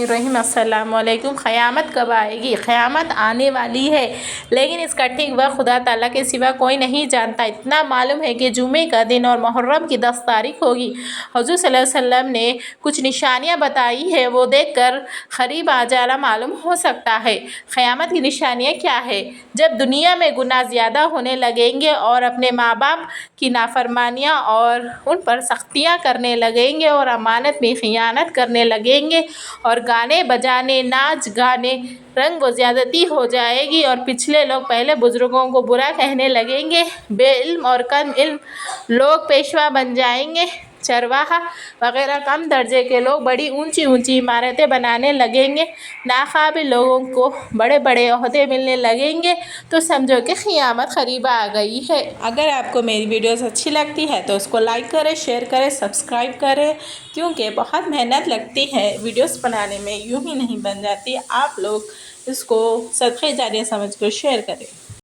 बिस्मिल्लाहिर्रहमानिर्रहीम। अस्सलाम वालेकुम। क़यामत कब आएगी? क़यामत आने वाली है, लेकिन इसका ठीक वक्त खुदा ताला के सिवा कोई नहीं जानता। इतना मालूम है कि जुमे का दिन और मुहर्रम की 10 तारीख होगी। हुज़ूर सल्लल्लाहु अलैहि वसल्लम ने कुछ निशानियाँ बताई है, वो देखकर करीब आ जाना मालूम हो सकता है। क़यामत की निशानियाँ क्या है? जब दुनिया में गुनाह ज़्यादा होने लगेंगे और अपने माँ बाप की नाफरमानियाँ और उन पर सख्तियाँ करने लगेंगे और अमानत में ख़ियानत करने लगेंगे और गाने बजाने, नाच गाने, रंग व ज़्यादती हो जाएगी और पिछले लोग पहले बुज़ुर्गों को बुरा कहने लगेंगे। बेइल्म और कम इल्म लोग पेशवा बन जाएंगे। चरवाहा वगैरह कम दर्जे के लोग बड़ी ऊंची ऊंची इमारतें बनाने लगेंगे। नाकाबिल लोगों को बड़े बड़े ओहदे मिलने लगेंगे। तो समझो कि क़यामत करीब आ गई है। अगर आपको मेरी वीडियोस अच्छी लगती है तो उसको लाइक करें, शेयर करें, सब्सक्राइब करें, क्योंकि बहुत मेहनत लगती है वीडियोस बनाने में, यूँ ही नहीं बन जाती। आप लोग इसको सदक़े जारिया समझ कर शेयर करें।